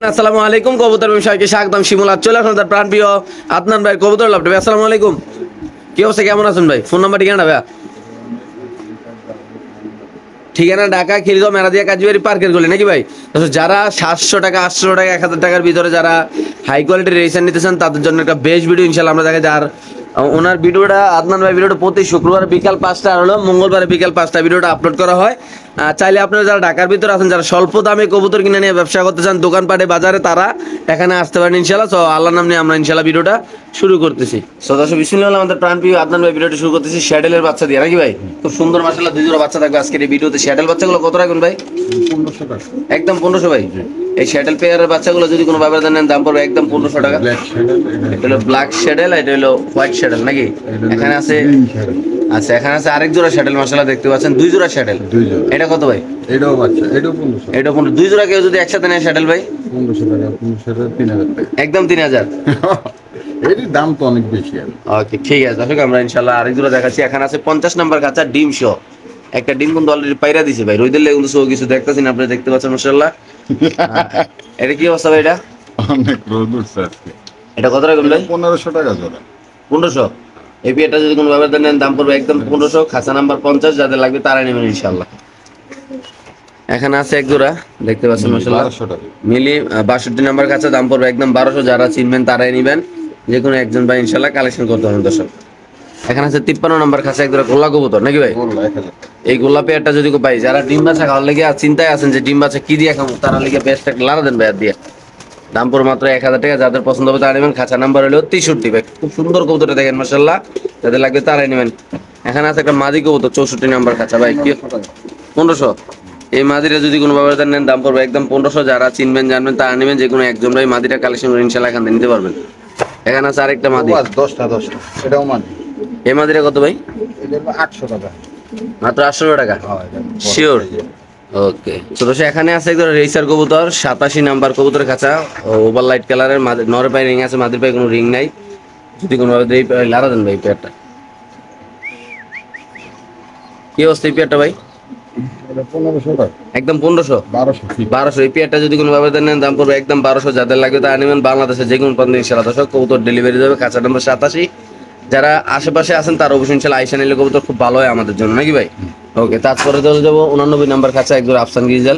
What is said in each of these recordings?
আসসালামু আলাইকুম কবুতর ব্যবসায়ীকে স্বাগতম। শিমুল আজ চলে আসুন তার প্রাণপ্রিয় আদনান ভাই কবুতর লাভ। আসসালামু আলাইকুম, কি অবস্থা, কেমন আছেন ভাই? ফোন নাম্বার ঠিকানা ভাইয়া? ঠিকানা ঢাকা খিলগাঁও মেরাদিয়া কাজীবাড়ি পার্কের গলি নাকি ভাই? তো যারা 700 টাকা 800 টাকা 1000 টাকার ভিতরে যারা হাই কোয়ালিটির রেসার নিতে চান তাদের জন্য একটা বেস্ট ভিডিও ইনশাল্লাহ আমরা দেখাই। আর ওনার ভিডিওটা আদনান ভাই ভিডিওটা প্রতি শুক্রবার বিকাল 5টা আর হলো মঙ্গলবার বিকাল 5টা ভিডিওটা আপলোড করা হয়। চাইলে আপনারা যারা ঢাকার ভিতরে আছেন, যারা স্বল্প দামে কবুতর কিনে নিয়ে ব্যবসা করতে চান দোকানপাটে বাজারে, তারা এখানে আসতে পারেন ইনশাল্লাহ। তো আল্লাহর নাম নিয়ে আমরা ইনশাল্লাহ ভিডিওটা শুরু করতেছি। তো দর্শক বিসমিল্লাহ, আমাদের প্রাণপ্রিয় আদনান ভাই ভিডিওটা শুরু করতেছি শ্যাডেলের বাচ্চা দিয়ে নাকি ভাই? খুব সুন্দর মাশাআল্লাহ, দুই জোড়া বাচ্চা থাকবে আজকের এই ভিডিওতে। শ্যাডেল বাচ্চাগুলো কত রাখবেন ভাই? 1500 টাকা। একদম 1500 ভাই। এই শ্যাডেল পেয়ারের বাচ্চাগুলো যদি কোনো ব্যবধান নেন দাম পড়বে একদম 1500 টাকা। এটা হলো ব্ল্যাক শ্যাডেল, এটা হলো হোয়াইট শ্যাডেল নাকি? এখানে আছে, আচ্ছা এখানে আছে আরেক জোড়া শ্যাডেল মাশাআল্লাহ দেখতে পাচ্ছেন, দুই জোড়া শ্যাডেল। এটা কত ভাই? এটাও বাচ্চা, এটাও 1500। এটা 15, দুই জোড়া কেউ যদি একসাথে নেয় শ্যাডেল ভাই 1500 টাকা, 1500 টাকা 3000 টাকা। একদম 3000। এটির দাম তো অনেক বেশি আর। ওকে ঠিক আছে দর্শক, আমরা ইনশাআল্লাহ আরেক জোড়া দেখাচ্ছি। এখানে আছে 50 নাম্বার কাঁচা ডিম শো। একটা ডিম কিন্তু অলরেডি পায়রা দিছে ভাই, রইদের লেগে কিন্তু কিছু দেখতেছেন, আপনারা দেখতে পাচ্ছেন মাশাআল্লাহ। এটা কি অবস্থা ভাই? এটা অনেক রোদ উঠছে আজকে। এটা কত রাখবেন ভাই? 1500 টাকা জোড়া। 1500। এই পেয়ারটা যদি কোনো ব্যবধান নেন দাম পড়বে একদম 1500। খাঁচা নাম্বার 50, যাদের লাগবে তারাই নেবেন ইনশাআল্লাহ। এখানে আছে এক জোড়া দেখতে পাচ্ছেন মাশাআল্লাহ, 1200 টাকা। মিলি 62 নাম্বার কাছে দাম পড়বে একদম 1200। যারা চিনবেন তারাই নেবেন, যে কোনো একজন ভাই ইনশাআল্লাহ কালেকশন করতে হবে দর্শক। এখানে আছে 53 নাম্বার কাছে এক জোড়া গোল্লা কবুতর নাকি ভাই? বললা 1000 টাকা। এই গোল্লা পেয়ারটা যদি ভাই যারা ডিম বাচ্চা খাওয়ার লেগে আর চিন্তায় আছেন যে ডিম বাচ্চা কি দিয়ে খাবো, তারা লেগে বেস্ট একটা লাড়া দেন ভাই দিয়ে। দাম পড়বে মাত্র 1000 টাকা। যাদের পছন্দ হবে তারা নেবেন। খাঁচা নাম্বার হলো 63 ভাই। খুব সুন্দর কবুতরটা দেখেন মাশাআল্লাহ, যাদের লাগবে তারাই নেবেন। এখানে আছে একটা মাদি কবুতর 64 নাম্বার খাঁচা ভাই, কি 1500। এই মাদিটা যদি কোনো ব্যবধান নেন দাম পড়বে একদম 1500। যারা চিনবেন জানবেন তারা নেবেন, যে কোনো একজন ভাই মাদিটা কালেকশন করে ইনশাআল্লাহ এখান থেকে নিতে পারবেন। এখানে আছে আরেকটা মাদি, 10টা। এটাও মানে এই মাদিটা কত ভাই? এটা 800 টাকা। মাত্র 800 টাকা হ্যাঁ, এটা শিওর। ওকে তো দোষ এখানে আছে একদম রেসার কবুতর 87 নাম্বার কবুতরের কাছা, ওভার লাইট কালারের, নরের পায়ে রিং আছে, মাদির পায়ে কোনো রিং নাই। যদি কোনো লারা দেন ভাই পেয়ারটা, কি অবস্থা এই পেয়ারটা ভাই? এটা 1500 টাকা। একদম 1500। 1200 এই পেয়ারটা যদি কোনো ব্যবধান নেন দাম পড়বে একদম 1200। যাদের লাগবে তারা নেবেন। বাংলাদেশে যে কোনো প্রান্তে ইনশাআল্লাহ দর্শক কবুতর ডেলিভারি দেবে। কাঁচা নাম্বার 87। যারা আশেপাশে আছেন তারা অবশ্যই ইনশাআল্লাহ আইসা নিলে কবুতর খুব ভালো হয় আমাদের জন্য নাকি ভাই? ওকে তারপরে চলে যাবো 89 নাম্বার কাছে একজন আফসান গিজাল,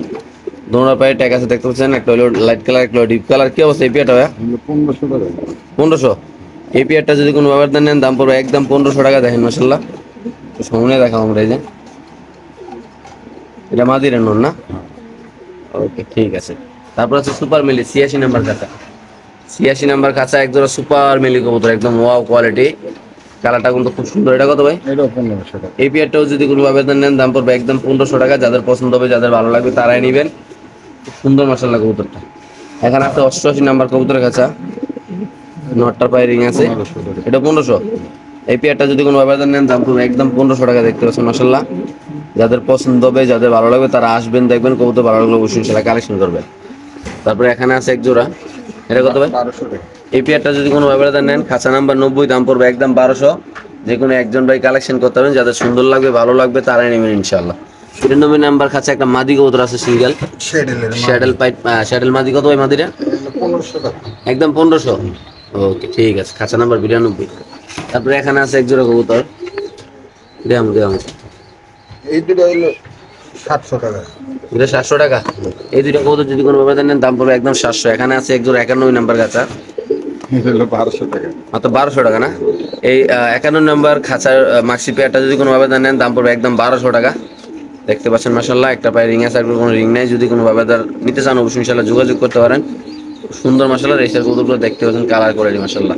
দোনোর পায়ে ট্যাগ আছে দেখতে পাচ্ছেন, একটা হলো লাইট কালার একটা হলো ডিপ কালার। কি অবস্থা এই পেয়ারটা ভাই? 1500 টাকা। 1500। এই পেয়ারটা যদি কোনো ব্যবধান নেন দাম পড়বে একদম 1500 টাকা। দেখেন মাশাআল্লাহ, সামনে দেখাও আমরা। এই যে এটা মাদির নন না? ওকে ঠিক আছে। তারপর আছে সুপার মিলি 86 নাম্বার কাঁচা। 86 নাম্বার কাঁচা এক জোড়া সুপার মিলি কবুতর, একদম ওয়াও কোয়ালিটি, কালারটা কিন্তু খুব সুন্দর। এটা কত ভাই? এটাও 1500 টাকা। এই পেয়ারটাও যদি কোনো ব্যবধান নেন দাম পড়বে একদম 1500 টাকা। যাদের পছন্দ হবে, যাদের ভালো লাগবে তারাই নেবেন। খুব সুন্দর মাশাআল্লাহ কবুতরটা। এখানে আছে 88 নাম্বার কবুতরের কাছা, নটটার পায়ে রিং আছে, 1500 টাকা। এটা 1500। এই পেয়ারটা যদি কোনো ব্যবধান নেন দাম পড়বে একদম 1500 টাকা। দেখতে পাচ্ছেন মাশাআল্লাহ, যাদের পছন্দ হবে, যাদের ভালো লাগবে তারা আসবেন, দেখবেন কবুতর ভালো লাগলে অবশ্যই ইনশাআল্লাহ কালেকশন করবেন। তারপরে এখানে আছে এক জোড়া, এটা কত ভাই? 1200 টাকা। এই পেয়ারটা যদি কোনো ব্যবধান নেন খাঁচা নাম্বার 90 দাম পড়বে একদম 1200। যে কোনো একজন ভাই কালেকশন করতে পারবেন, যাদের সুন্দর লাগবে ভালো লাগবে তারাই নেবেন ইনশাআল্লাহ। 93 নাম্বার খাঁচা একটা মাদি কবুতর আছে সিঙ্গেল শ্যাডেল পাইপ, শ্যাডেল মাদি কত ভাই মাদিরা? 1500 টাকা। একদম 1500। ওকে ঠিক আছে, খাঁচা নাম্বার 92। তারপরে এখানে আছে এক জোড়া কবুতর, দেখাম। এই দুটো হলো 700 টাকা। এটা 700 টাকা। এই দুইটা কবুতর যদি কোনো ব্যবধান নেন দাম পড়বে একদম 700। এখানে আছে এক জোড়া 91 নাম্বার খাঁচা, এটা হলো 1200 টাকা। মাত্র 1200 টাকা না? এই 51 নম্বর খাঁচার মাক্সি পেয়ারটা যদি কোনো ব্যবধান নেন দাম পড়বে একদম 1200 টাকা। দেখতে পাচ্ছেন মাশাআল্লাহ, একটা পায়ে রিং আছে, আর কোনো রিং নাই। যদি কোনো ব্যবধান নিতে চান অবশ্যই ইনশাআল্লাহ যোগাযোগ করতে পারেন। সুন্দর মাশাআল্লাহ রেসার কবুতরগুলো দেখতে পাচ্ছেন, কালার কোয়ালিটি মাশাআল্লাহ।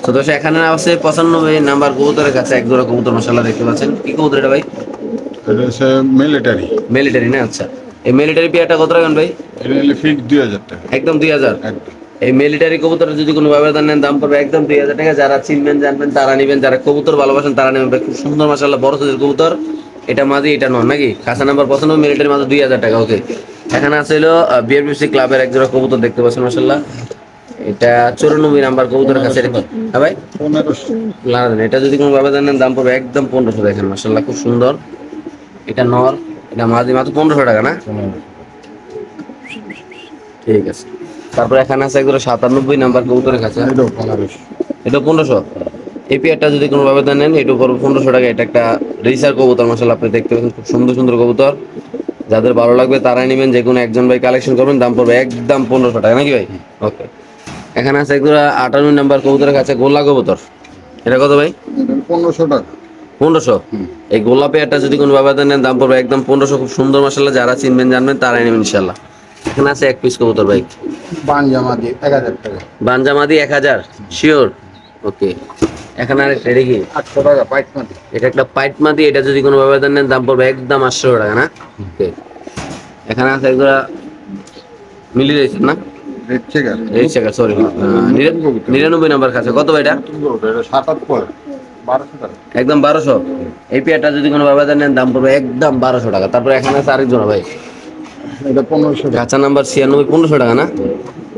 তো দোষ এখানে আছে 95 নাম্বার কবুতরের কাছে এক জোড়া কবুতর মাশাআল্লাহ দেখতে পাচ্ছেন। কি কবুতর এটা ভাই? এটা হচ্ছে মিলিটারি। মিলিটারি না? আচ্ছা, এই মিলিটারি পেয়ারটা কত রাখবেন ভাই? এটা হলো ফিক্স 2000 টাকা। একদম 2000। একদম। এই মিলিটারি কবুতর যদি কোনো ব্যবধান নেন দাম পড়বে একদম 2000 টাকা। যারা চিনবেন জানবেন তারা নেবেন, যারা কবুতর ভালোবাসেন তারা নেবেন। খুব সুন্দর মাশাআল্লাহ বড় সাইজের কবুতর। এটা মাদি, এটা নন নাকি? খাসা নাম্বার 95 মিলিটারি মাত্র 2000 টাকা। ওকে এখানে আছে হলো বিআরবিসি ক্লাবের এক জোড়া কবুতর দেখতে পাচ্ছেন মাশাআল্লাহ, এটা 94 নাম্বার কবুতরের কাছে। হ্যাঁ ভাই 1500। লাগান। এটা যদি কোনো ব্যবধান নেন দাম পড়বে একদম 1500। দেখেন মাশাআল্লাহ খুব সুন্দর, এটা নর, এটা মাদি, মাত্র 1500 টাকা না? ঠিক আছে। তারপর এখানে আছে একদম 97 নাম্বার কবুতরের কাছে, এটাও 1500। এটা 1500। এই পেয়ারটা যদি কোনোভাবে নেন এটা পড়বে 1500 টাকা। এটা একটা রেসার কবুতর, মাশাআল্লাহ আপনি দেখতে পাচ্ছেন খুব সুন্দর সুন্দর কবুতর। যাদের ভালো লাগবে তারাই নেবেন, যে কোনো একজন ভাই কালেকশন করবেন, দাম পড়বে একদম 1500 টাকা নাকি ভাই? ওকে। এখানে আছে একদম 58 নাম্বার কবুতরের কাছে গোল্লা কবুতর, এটা কত ভাই? এটা 1500 টাকা। 1500। এই গোল্লা পেয়ারটা যদি কোনোভাবে নেন দাম পড়বে একদম 1500। খুব সুন্দর মাশাআল্লাহ, যারা চিনবেন জানবেন তারাই নেবেন ইনশাআল্লাহ। এখানে আছে এক পিস কবুতর ভাই, বানজামা দিয়ে 1000 টাকা। বানজামাদি 1000 শিওর। ওকে। এখানে আর এটা কি? 800 টাকা পাইট মাটি। এটা একটা পাইট মাদি, এটা যদি কোনো ভাবে নেন দাম পড়বে একদম 800 টাকা না? ওকে। এখানে আছে একজোড়া মিলি রয়েছে না? Red checker. Red checker, sorry. 99 number কাছে, কত ভাই এটা? এটা 7-8 1200 টাকা। একদম 1200। এই পেয়ারটা যদি কোনো ভাবে নেন দাম পড়বে একদম 1200 টাকা। তারপর এখানে আছে আরেক জোড়া ভাই, এটা 1500 টাকা। কাঁচা নাম্বার 96, 1500 টাকা না?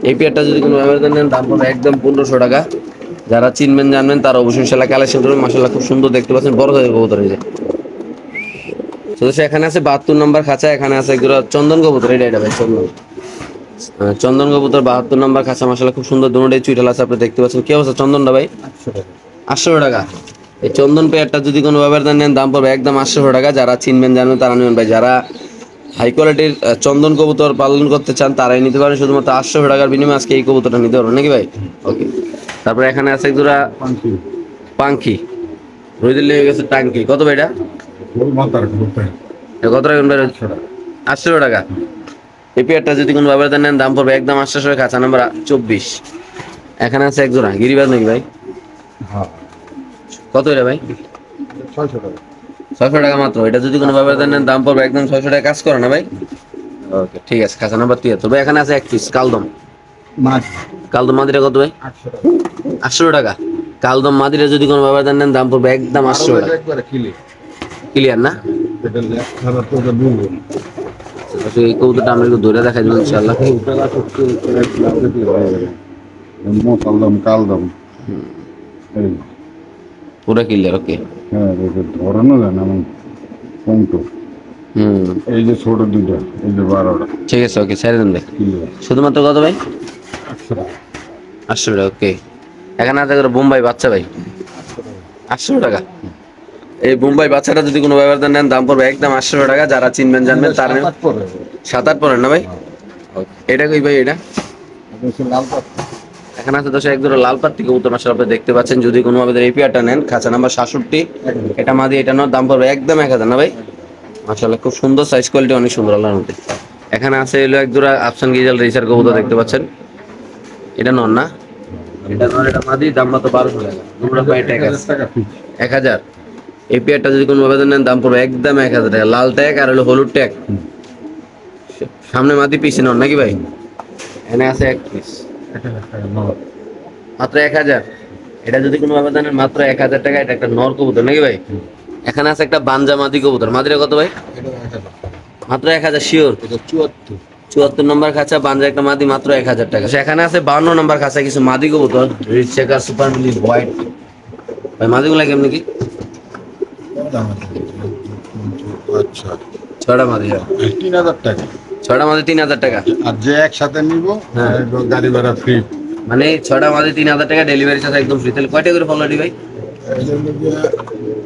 এই পেয়ারটা যদি কোনো ভাবে নেন দাম পড়বে একদম 1500 টাকা। যারা চিনবেন জানবেন তারা অবশ্যই ইনশাআল্লাহ কালেকশন করবেন। মাশাআল্লাহ খুব সুন্দর দেখতে পাচ্ছেন, বড় সাইজের কবুতর এই যে। তো এখানে আছে 72 নাম্বার খাঁচা, এখানে আছে একজোড়া চন্দন কবুতর, এটা ভাই চন্দন। চন্দন কবুতর 72 নাম্বার খাঁচা, মাশাআল্লাহ খুব সুন্দর, দুটোই চুইটাল আছে আপনি দেখতে পাচ্ছেন। কি অবস্থা চন্দনটা ভাই? 800 টাকা। 800 টাকা। এই চন্দন পেয়ারটা যদি কোনো ব্যবহার নেন দাম পড়বে একদম 800 টাকা। যারা চিনবেন জানবেন তারা নেবেন ভাই। যারা হাই কোয়ালিটির চন্দন কবুতর পালন করতে চান তারাই নিতে পারেন, শুধুমাত্র 800 টাকার বিনিময়ে আজকে এই কবুতরটা নিতে পারবেন নাকি ভাই? ওকে। তারপরে এখানে আছে একজোড়া পাঙ্কি। পাঙ্খি, রইদের লেগে গেছে টাঙ্কি, কত ভাই এটা? ফুল মাথার কবুতর। এটা কত টাকা ভাই? 800 টাকা। 800 টাকা। এই পেয়ারটা যদি কোনো ব্যবহার নেন দাম পড়বে একদম 800 টাকা, খাঁচা নাম্বার 24। এখানে আছে একজোড়া গিরিবাজ নাকি ভাই? হ্যাঁ। কত এটা ভাই? 600 টাকা। 600 টাকা মাত্র। এটা যদি কোনো ব্যবহার নেন দাম পড়বে একদম 600 টাকা, কাজ করে না ভাই? ওকে ঠিক আছে, খাঁচা নাম্বার 73 ভাই। এখানে আছে এক পিস কালদম, মাছ কালদম মাদিরা কত ভাই? 800 টাকা। 800 টাকা। কালদম মাদিরা যদি কোনো ব্যবহার নেন দাম পড়বে একদম 800 টাকা। একবারে কিলে। ক্লিয়ার না? এটা লেখ ছাড়া তো এটা ডুববে না। আচ্ছা, এই কবুতরটা আমরা একটু ধরে দেখাই দেবো ইনশাআল্লাহ। টাকা তো দেখলে হয়ে যাবে। মোতালদম কালদম। এই পুরো ক্লিয়ার। ওকে। হ্যাঁ এটা ধরানো যায় না আমি কমটো। এই যে ছোট দুইটা, এই যে 12টা ঠিক আছে, ওকে ছেড়ে দেন ভাই। কিলো। শুধুমাত্র কত ভাই? 800 টাকা। 800 টাকা। ওকে। এখানে আছে একটা বোম্বাই বাচ্চা ভাই, 800 টাকা। এই বোম্বাই বাচ্চাটা যদি কোনো ব্যবহার নেন দাম পড়বে একদম 800 টাকা। যারা চিনবেন জানবেন তার 7-8 পড়েন না ভাই? এটা কই ভাই? এটা লাল পাতা। এখানে আছে দশ এক জোড়া লাল পাত্তি কবুতর, মাশাআল্লাহ আপনি দেখতে পাচ্ছেন। যদি কোনো ভাবে এই পেয়ারটা নেন, খাঁচা নাম্বার 67, এটা মাদি এটা নর, দাম পড়বে একদম 1000 না ভাই? মাশাআল্লাহ খুব সুন্দর, সাইজ কোয়ালিটি অনেক সুন্দর আল্লাহর মধ্যে। এখানে আছে হলো এক জোড়া আফসান গিজাল রেসার কবুতর দেখতে পাচ্ছেন, এটা নর না? এটা নর, এটা মাদি, দাম মাত্র 1200 টাকা। দুটো পায়ে ট্যাগ আছে 1000। এই পেয়ারটা যদি কোনো ভাবে নেন দাম পড়বে একদম 1000 টাকা। লাল ট্যাগ আর হলো হলুদ ট্যাগ, সামনে মাদি পিছে নর নাকি ভাই? এখানে আছে এক পিস মাত্র 1000। এটা যদি কোনো ভাবে নেন মাত্র 1000 টাকা। এটা একটা নর কবুতর নাকি ভাই? এখানে আছে একটা বানজা মাদি কবুতর, মাদিরা কত ভাই? মাত্র 1000 শিওর। 74 নম্বর খাঁচা, বানজা একটা মাদি, মাত্র 1000 টাকা। সেখানে আছে 52 নম্বর খাঁচা কিছু মাদি কবুতর, রিচ চেকার, সুপার মিলি, হোয়াইট। ভাই মাদিগুলা কেমন কি? আচ্ছা, 6টা মাদি, 3000 টাকা। 6টা মাদি 3000 টাকা। আর যে একসাথে নিব হ্যাঁ। গাড়ি ভাড়া ফ্রি। মানে 6টা মাদি 3000 টাকা, ডেলিভারি চার্জ একদম ফ্রি। তাহলে কয়টা করে ফলোডি ভাই?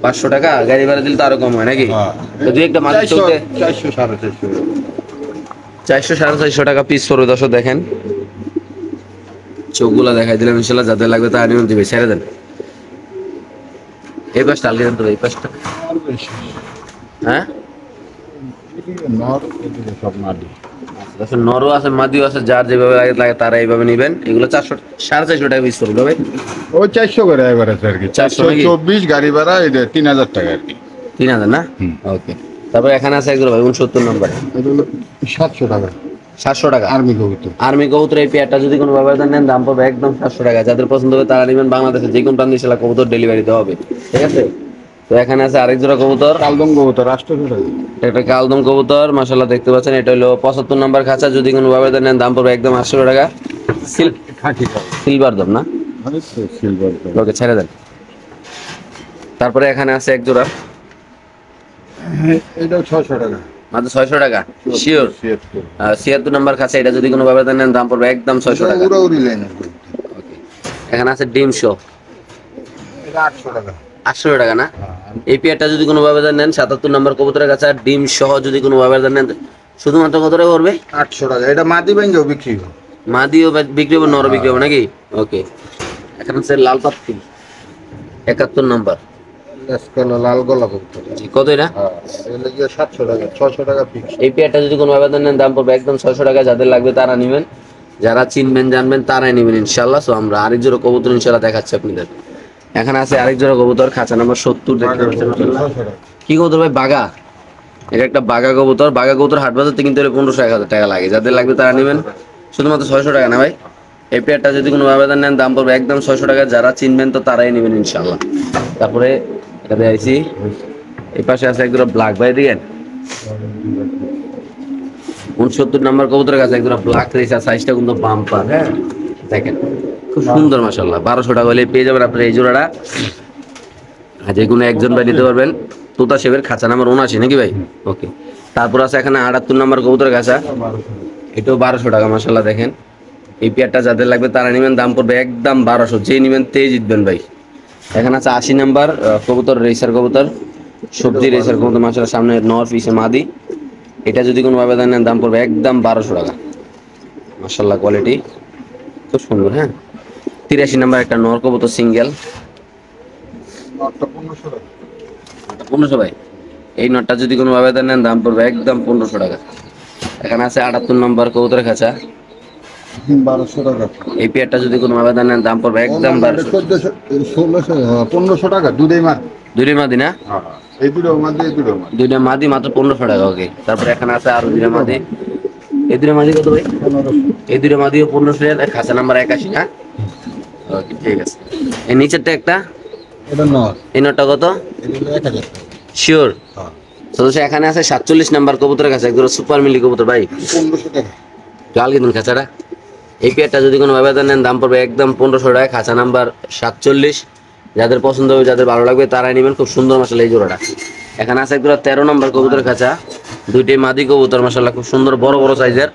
500 টাকা। গাড়ি ভাড়া দিলে তো আরো কম হয় নাকি? তো দুই একটা মাদি চলতে 400 450। 400 450 টাকা পিস পড়বে। দর্শক দেখেন চোখগুলা দেখাই দিলাম ইনশাল্লাহ, যাদের লাগবে তা নিয়ম দিবে, ছেড়ে দেন। এই পাশটা আলগে দেন তো, এই পাশটা। হ্যাঁ নর এদিকে সব মাটি। আচ্ছা, নরও আছে মাদিও আছে, যার যেভাবে লাগে তারা এইভাবে নিবেন। এগুলো 400 450 টাকা পিস পড়বে ভাই। ওই 400 করে একবার আছে আর কি। 400 নাকি? 424 গাড়ি ভাড়া, এটা 3000 টাকা আর কি। 3000 না? ওকে। তারপর এখানে আছে একজন ভাই 69 নম্বরে, এটা হলো 700 টাকা 700 টাকা। আর্মি কবুতর। আর্মি কবুতর এই পেয়ারটা যদি কোনো ব্যবহার নেন দাম পাবে একদম 700 টাকা। যাদের পছন্দ হবে তারা নেবেন। বাংলাদেশে যে কোনো প্রান্তে সেলা কবুতর ডেলিভারি দেওয়া হবে, ঠিক আছে? তো এখানে আছে আরেক জোড়া কবুতর, কালদম কবুতর 800 টাকা। একটা কালদম কবুতর, মাশাআল্লাহ দেখতে পাচ্ছেন। এটা হলো 75 নম্বর খাঁচা, যদি কোনো ব্যবহার নেন দাম পড়বে একদম 800 টাকা। খাকি কাল। সিলভার দম না? সিলভার। ওকে ছেড়ে দেন। তারপরে এখানে আছে এক জোড়া, এটাও 600 টাকা। মাত্র 600 টাকা শিওর। 76 নাম্বার খাঁচা, এটা যদি কোনো ভাবে নেন দাম পড়বে একদম 600 টাকা। উড়াউড়ি লাইনের গরু। ওকে, এখানে আছে ডিম শো, এটা 800 টাকা। 800 টাকা না? হ্যাঁ। এই পেয়ারটা যদি কোনো ভাবে নেন 77 নাম্বার কবুতরের কাছে ডিম সহ যদি কোনো ভাবে নেন শুধুমাত্র কত টাকা পড়বে? 800 টাকা। এটা মাটি ভাঙ্গেও বিক্রি হয়। মাদিও বিক্রি হবে, নর বিক্রি হবে নাকি? ওকে, এখানে আছে লাল পাত্তি 71 নাম্বার। এসকালা লাল গলা কবুতর। জি, কত এটা? হ্যাঁ, এটা গিয়ে 700 টাকা, 600 টাকা ফিক্স। এই পেয়ারটা যদি কোনো ভাবে নেন দাম পড়বে একদম 600 টাকা। যাদের লাগবে তারা নেবেন, যারা চিনবেন জানবেন তারাই নেবেন ইনশাল্লাহ। সো আমরা আরেক জোড়া কবুতর ইনশাল্লাহ দেখাচ্ছি আপনাদের। এখানে আছে আরেক জোড়া কবুতর, খাঁচা নাম্বার 70 দেখতে পাচ্ছেন আপনারা। 600 টাকা। কি কবুতর ভাই? বাগা। এটা একটা বাগা কবুতর। বাগা কবুতর হাট বাজার থেকে কিনতে হলে 1500-1000 টাকা লাগে। যাদের লাগবে তারা নেবেন, শুধুমাত্র 600 টাকা না ভাই? এই পেয়ারটা যদি কোনো ভাবে নেন দাম পড়বে একদম 600 টাকা। যারা চিনবেন তো তারাই নেবেন ইনশাল্লাহ। তারপরে এটাতে আইছি, এই পাশে আছে একদম ব্ল্যাক ভাই, দেখেন 69 নাম্বার কবুতরের কাছে একদম ব্ল্যাক রেসার, সাইজটা কিন্তু বাম্পার। হ্যাঁ দেখেন খুব সুন্দর মাশাআল্লাহ। 1200 টাকা হলে পেয়ে যাবেন আপনারা এই জোড়াটা। আর যে কোনো একজন ভাই নিতে পারবেন। তোতা শেবের খাঁচা নাম্বার 79 নাকি ভাই? ওকে, তারপর আছে এখানে 78 নাম্বার কবুতরের কাছে, এটাও 1200 টাকা মাশাআল্লাহ। দেখেন এই পেয়ারটা যাদের লাগবে তারা নেবেন, দাম পড়বে একদম 1200। যেই নেবেন তেই জিতবেন ভাই। এখানে আছে 80 নাম্বার কবুতর, রেসার কবুতর, সবজি রেসার কবুতর মাশাআল্লাহ। সামনে নর, পিছে মাদি। এটা যদি কোনো ভাবে নেন দাম পড়বে একদম 1200 টাকা মাশাআল্লাহ। কোয়ালিটি খুব সুন্দর। হ্যাঁ, 83 নাম্বার একটা নর কবুতর সিঙ্গেল, নটটা 1500 টাকা। 1500 ভাই। এই নটটা যদি কোনো ভাবে নেন দাম পড়বে একদম 1500 টাকা। এখানে আছে 78 নম্বর কবুতরের খাঁচা, 1200 টাকা। এই পেয়ারটা যদি কোনো ভাবে নেন দাম পড়বে একদম 1200। 1600, 1500 টাকা দুধেই মার। দুইটা মাদি না? হ্যাঁ, এই দুটো মার, এই দুটো মার। দুইটা মাদি মাত্র 1500 টাকা। ওকে, তারপরে এখানে আছে আরো দুইটা মাদি। এই দুইটা মাদি কত ভাই? 1500। এই দুইটা মাদিও 1500 টাকা। খাঁচা নাম্বার 81 না? ওকে, ঠিক আছে। এই নিচেরটা একটা, এটা নর। এই নটটা কত? এটা 1000 টাকা। শিওর? হ্যাঁ, তো এখানে আছে 47 নাম্বার কবুতরের কাছে একদম সুপার মিলি কবুতর ভাই। 1500 টাকা। গাল কিন্তু খাঁচাটা। এই পেয়ারটা যদি কোনো ভাবে নেন দাম পড়বে একদম 1500 টাকা। খাঁচা নাম্বার 47। যাদের পছন্দ হবে, যাদের ভালো লাগবে তারাই নেবেন। খুব সুন্দর মাশাআল্লাহ এই জোড়াটা। এখানে আছে একদম 13 নম্বর কবুতরের খাঁচা, দুইটাই মাদি কবুতর মাশাআল্লাহ খুব সুন্দর বড় বড় সাইজের।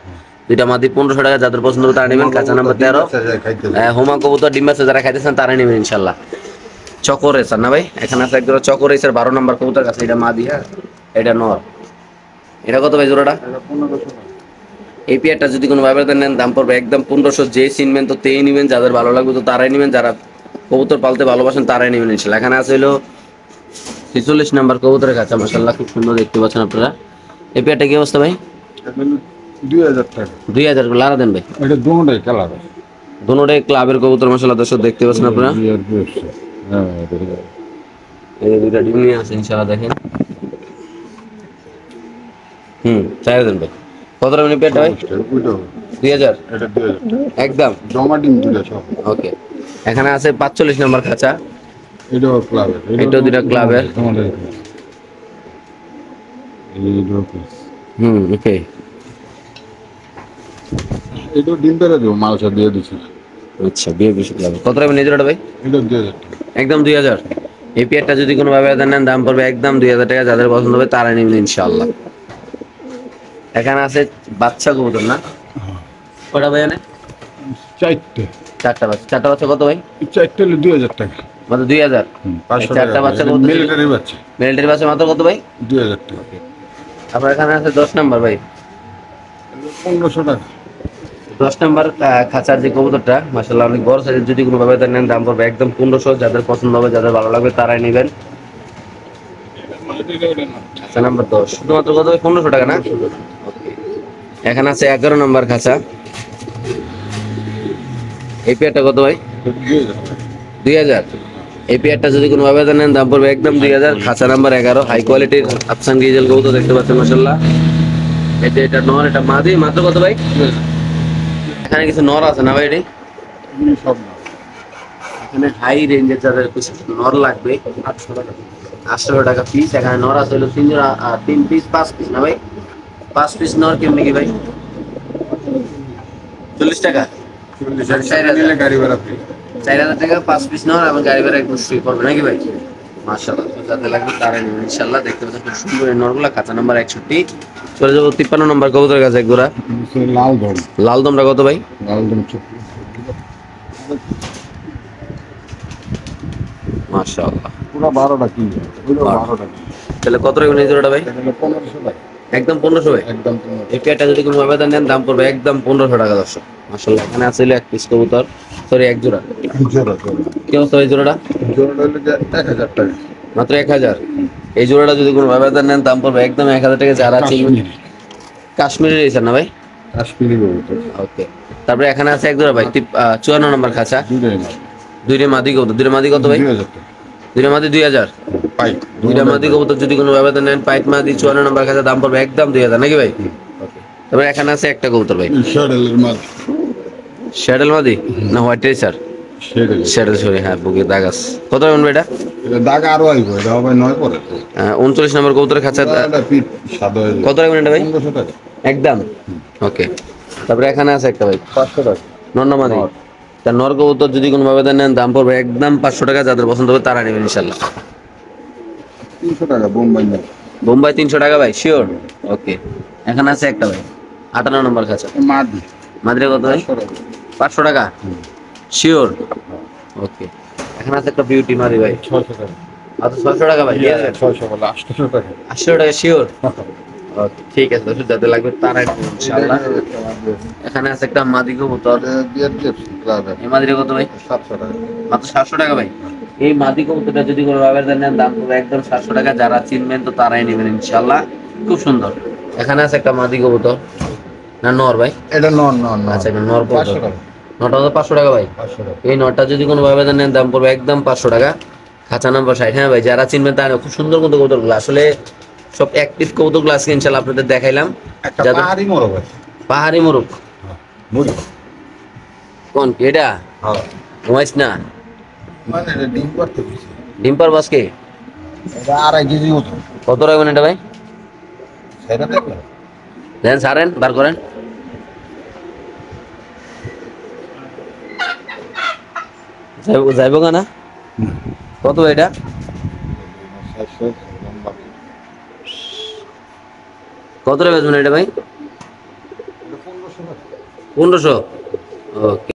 দুইটা মাদি 1500 টাকা। যাদের পছন্দ হবে তারা নেবেন। খাঁচা নাম্বার 13। হোমা কবুতর ডিম আছে, যারা খাইতেছেন তারাই নেবেন ইনশাল্লাহ। চকর রেসার না ভাই? এখানে আছে একদম চকর রেসার 12 নম্বর কবুতর কাছে, এটা মাদি। হ্যাঁ, এটা নর। এটা কত ভাই জোড়াটা? এটা 1500 টাকা। এই পেয়ারটা যদি কোনো ভাবে নেন দাম পড়বে একদম 1500। যে চিনবেন তো তেই নেবেন, যাদের ভালো লাগবে তো তারাই নেবেন, যারা কবুতর পালতে ভালোবাসেন তারাই নেবেন ইনশাল্লাহ। এখানে আছে হলো 46 নাম্বার কবুতরের কাছে মাশাআল্লাহ খুব সুন্দর দেখতে পাচ্ছেন আপনারা। এই পেয়ারটা কি অবস্থা ভাই? এটা হলো 2000 টাকা। 2000 করে লারা দেন ভাই। এটা দুটোই কালার। দুটোটাই ক্লাবের কবুতর মাশাআল্লাহ দর্শক দেখতে পাচ্ছেন আপনারা। হ্যাঁ, এটা এই যে দুইটা ডিম নিয়ে আছে ইনশাআল্লাহ দেখেন। চাই দেন ভাই। কত টাকা নিয়ে পেয়ারটা ভাই? ওইটা 2000 এটা 2000 টাকা। একদম। জমা ডিম দুটো সব। ওকে, এখানে আছে 45 নাম্বার খাঁচা, এটাও ক্লাবের। এটাও দুটো ক্লাবের। তোমাদের এইটাও ওকে। এটাও ডিম পেরে দেবো, মালসা দিয়ে দিচ্ছি। আচ্ছা, বিয়ে বেশি ক্লাবে। কত টাকা নিজেরটা ভাই? এটা 2000 টাকা। একদম 2000। এই পেয়ারটা যদি কোনো ভাবে নেন দাম পড়বে একদম 2000 টাকা। যাদের পছন্দ হবে তারা নেবেন ইনশাআল্লাহ। এখানে আছে বাচ্চা কবুতর না? কটা ভাই এনে? চারটে। চারটা বাচ্চা। চারটা বাচ্চা কত ভাই? চারটে হলে 2000 টাকা। মাত্র 2000। 500 চারটা টাকা। বাচ্চা কত? মিলিটারি বাচ্চা। মিলিটারি বাচ্চা মাত্র কত ভাই? 2000 টাকা। আপনার এখানে আছে 10 নাম্বার ভাই। 1500 টাকা। 10 নাম্বার খাঁচার যে কবুতরটা মাশাআল্লাহ অনেক বড় সাইজের, যদি কোনো ভাবে নেন দাম পড়বে একদম 1500। যাদের পছন্দ হবে, যাদের ভালো লাগবে তারাই নেবেন। খাঁচা নাম্বার 10 শুধুমাত্র কত ভাই? 1500 টাকা না? ওকে, এখানে আছে 11 নাম্বার খাঁচা। এই পেয়ারটা কত ভাই? 2000। এই পেয়ারটা যদি কোনো ভাবে নেন দাম পড়বে একদম 2000। খাঁচা নাম্বার 11, হাই কোয়ালিটির আফসান ডিজেল কবুতর দেখতে পাচ্ছেন মাশাআল্লাহ। এটা নর, এটা মাদি। মাত্র কত ভাই? এখানে কিছু নর আছে না ভাই? এটি সব না। এখানে হাই রেঞ্জের যাদের কিছু নর লাগবে 800 টাকা। 800 টাকা পিস। এখানে নর আছে হলো 3 পিস 5 পিস না ভাই? 5 পিস নর কেমনি কি ভাই? 40 টাকা। 40 নিলে গাড়ি ভাড়া ফ্রি। 4000 টাকা 5 পিস নর এবং গাড়ি ভাড়া একটু ফ্রি করবে নাকি ভাই? মাশাআল্লাহ, তো যাদের লাগবে তারা নেবেন ইনশাআল্লাহ। দেখতে পাচ্ছেন খুব সুন্দর এই নরগুলা। খাঁচা নাম্বার 61। চলে যাবো 53 নম্বর কবুতরের কাছে এক গোড়া। লাল দম। লাল দমটা কত ভাই? লাল দম মাশাআল্লাহ পুরো 12টা কি? পুরো 12টা কি? তাহলে কত রাখবেন এই জোড়াটা ভাই? 1500 টাকা। একদম 1500 ভাই। একদম 1500। এই পেয়ারটা যদি কোনো আবেদন নেন দাম পড়বে একদম 1500 টাকা দর্শক। মাশাআল্লাহ এখানে আছে এক পিস কবুতর, সরি এক জোড়া। জোড়া। কি অবস্থা ভাই জোড়াটা? জোড়াটা হলো যে 1000 টাকা। মাত্র 1000। এই জোড়াটা যদি কোনো আবেদন নেন দাম পড়বে একদম 1000 টাকা। যারা চিনবেন কাশ্মীরি রেসার না ভাই? কাশ্মীরি কবুতর। ওকে। তারপরে এখানে আছে এক জোড়া ভাই 54 নম্বর খাঁচা। দুইটা মাদি কবুতর। দুইটা মাদি কত ভাই? 2000 টাকা। দুইটা মাদি 2000। পাই। দুইটা মাদি কবুতর যদি কোনো আবেদন নেন পাইট মাদি 54 নম্বর খাঁচা দাম পড়বে একদম 2000 নাকি ভাই? তারপরে এখানে আছে একটা কবুতর ভাই শাডেলের মাল। শ্যাডেল মাদি না হোয়াইট রেসার? শাডেল। শ্যাডেল সরি, হ্যাঁ বুকে দাগ আছে। কত রাখবেন ভাই এটা? এটা দাগ আরো আইবো, এটা হবে 9 পরে। 39 নম্বর কবুতরের খাঁচা। এটা পিট সাদা হয়ে কত রাখবেন এটা ভাই? 1500 টাকা। একদম। ওকে। তারপরে এখানে আছে একটা ভাই 500 টাকা। নন্নামাদি। তার নর কবুতর যদি কোনো ভাবে নেন দাম পড়বে একদম 500 টাকা। যাদের পছন্দ হবে তারা নেবেন ইনশাল্লাহ। 300 টাকা বোম্বাই না। বোম্বাই 300 টাকা ভাই, শিওর? ওকে। এখানে আছে একটা ভাই 58 নম্বর খাঁচা। মাদি। মাদিরা কত ভাই? 500 500 টাকা। টাকা, শিওর? ওকে। এখানে আছে একটা বিউটি মাদি ভাই 600 টাকা। আচ্ছা 600 টাকা ভাই। 600 বলে 800 টাকা। 800 টাকা, শিওর? ওকে ঠিক আছে দর্শক, যাদের লাগবে তারা নেবেন ইনশাআল্লাহ। এখানে আছে একটা মাদি কবুতর। বিয়ার টিপস ক্লাবে এই মাদিরা কত ভাই? 700 টাকা। মাত্র 700 টাকা ভাই। এই মাদি কবুতরটা যদি কোনো আবেদন নেন দাম পড়বে একদম 700 টাকা। যারা চিনবেন তো তারাই নেবেন ইনশাআল্লাহ। খুব সুন্দর। এখানে আছে একটা মাদি কবুতর না নর ভাই? এটা নন। আচ্ছা এটা নর কবুতর। 500 টাকা। নটা তো 500 টাকা ভাই। 500 টাকা। এই নটটা যদি কোনো আবেদন নেন দাম পড়বে একদম 500 টাকা। খাঁচা নাম্বার 60। হ্যাঁ ভাই, যারা চিনবেন তারা খুব সুন্দর কিন্তু কবুতরগুলো আসলে সব অ্যাক্টিভ কবুতরগুলো আজকে ইনশাআল্লাহ আপনাদের দেখাইলাম। একটা যাদের পাহাড়ি মোরগ আছে। পাহাড়ি মোরগ মুড়ি। কোন কি এটা? হ্যাঁ। ওয়াইস না মানে এটা ডিম করতে দিছি। ডিম্পার বাসকে? এটা 2.5 কেজি ওজন। কত রাখবেন এটা ভাই? সেটা দেখবেন। দেন সারেন, বার করেন। যাইব না? কত এটা? 700 লম্বা। কত রাখবেন এটা ভাই? 1500 টাকা। 1500। ওকে।